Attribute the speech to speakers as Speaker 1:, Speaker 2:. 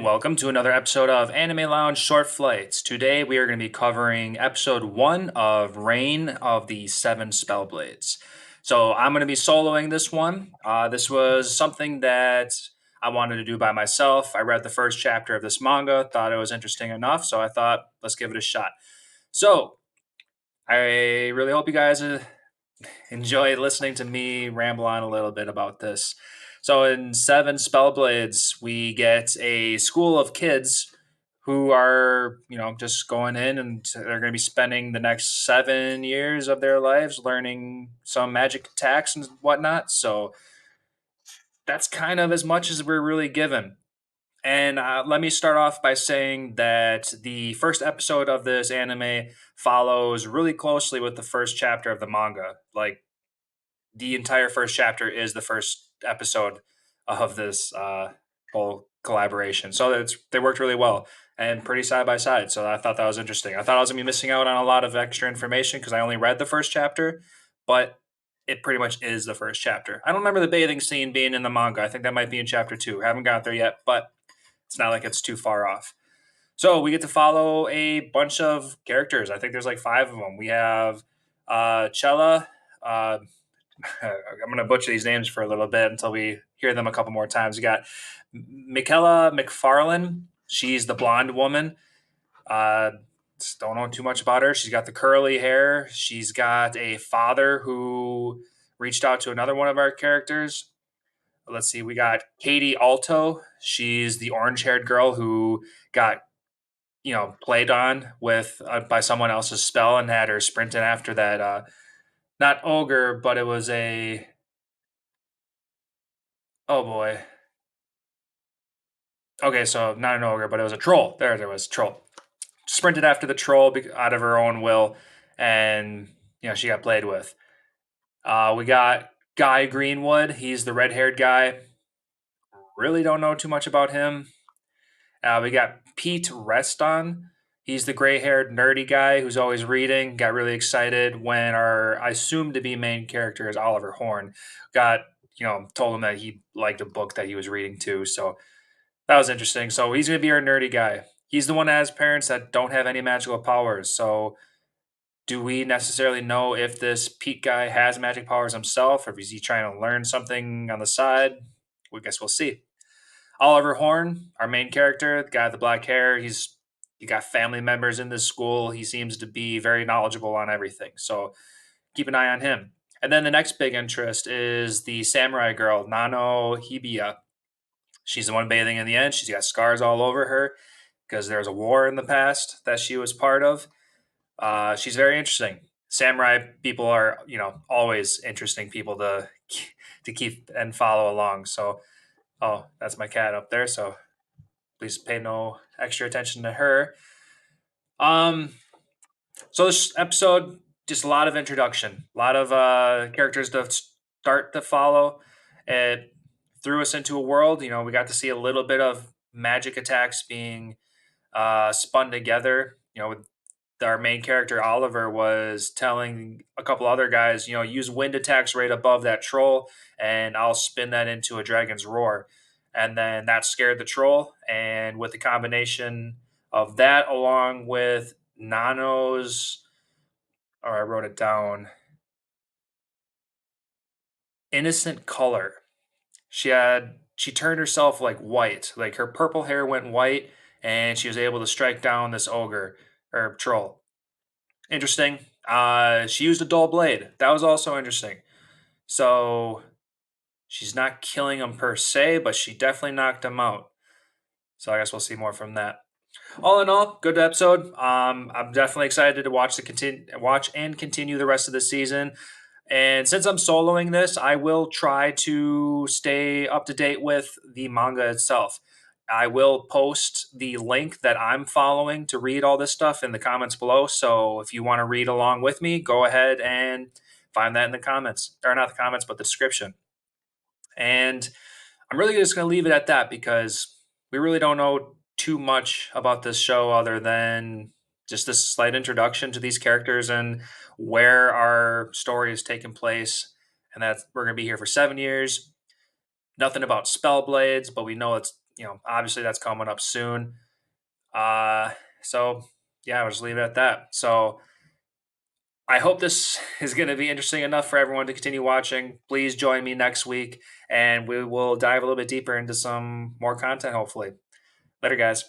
Speaker 1: and welcome to another episode of Anime Lounge Short Flights. Today we are going to be covering episode 1 of Reign of the Seven Spellblades. So I'm going to be soloing this one. This was something that I wanted to do by myself. I read the first chapter of this manga, thought it was interesting enough, so I thought, let's give it a shot. So I really hope you guys enjoy listening to me ramble on a little bit about this. So in Seven Spellblades, we get a school of kids who are, just going in and they're going to be spending the next 7 years of their lives learning some magic attacks and whatnot. So that's kind of as much as we're really given. And let me start off by saying that the first episode of this anime follows really closely with the first chapter of the manga. Like, the entire first chapter is the first episode of this whole collaboration. So they worked really well and pretty side by side. So I thought that was interesting. I thought I was gonna be missing out on a lot of extra information because I only read the first chapter, but it pretty much is the first chapter. I don't remember the bathing scene being in the manga. I think that might be in chapter 2. Haven't got there yet, but it's not like it's too far off. So we get to follow a bunch of characters. I think there's like 5 of them. We have Chella. I'm going to butcher these names for a little bit until we hear them a couple more times. We got Michaela McFarlane. She's the blonde woman. Uh, don't know too much about her. She's got the curly hair. She's got a father who reached out to another one of our characters. Let's see. We got Katie Alto. She's the orange-haired girl who got played on with by someone else's spell and had her sprinting after that. Not ogre, but it was a oh boy. Okay, so not an ogre, but it was a troll. There was troll. Sprinted after the troll out of her own will, and she got played with. We got Guy Greenwood. He's the red-haired guy. Really don't know too much about him. We got Pete Reston. He's the gray-haired nerdy guy who's always reading. Got really excited when our I assumed to be main character is Oliver Horn. Got told him that he liked a book that he was reading too. So that was interesting. So he's going to be our nerdy guy. He's the one that has parents that don't have any magical powers. So do we necessarily know if this Pete guy has magic powers himself, or is he trying to learn something on the side? We guess we'll see. Oliver Horn, our main character, the guy with the black hair, he got family members in this school. He seems to be very knowledgeable on everything. So keep an eye on him. And then the next big interest is the samurai girl, Nano Hibiya. She's the one bathing in the end. She's got scars all over her because there was a war in the past that she was part of. She's very interesting. Samurai people are, always interesting people to keep and follow along. So, oh, that's my cat up there. So please pay no extra attention to her. So this episode, just a lot of introduction, a lot of characters to start to follow. It threw us into a world. We got to see a little bit of magic attacks being spun together. With our main character Oliver was telling a couple other guys, use wind attacks right above that troll, and I'll spin that into a dragon's roar. And then that scared the troll. And with the combination of that, along with Nano's, or I wrote it down, innocent color. She turned herself like white, like her purple hair went white, and she was able to strike down this ogre or troll. Interesting. She used a dull blade. That was also interesting. So she's not killing him per se, but she definitely knocked him out. So I guess we'll see more from that. All in all, good episode. I'm definitely excited to watch and continue the rest of the season. And since I'm soloing this, I will try to stay up to date with the manga itself. I will post the link that I'm following to read all this stuff in the comments below. So if you want to read along with me, go ahead and find that in the comments, or not the comments, but the description. And I'm really just going to leave it at that because we really don't know too much about this show other than just this slight introduction to these characters and where our story is taking place. And that we're going to be here for 7 years. Nothing about spell blades, but we know it's obviously that's coming up soon. Uh, so yeah, I'll just leave it at that. So I hope this is going to be interesting enough for everyone to continue watching. Please join me next week, and we will dive a little bit deeper into some more content, hopefully. Later, guys.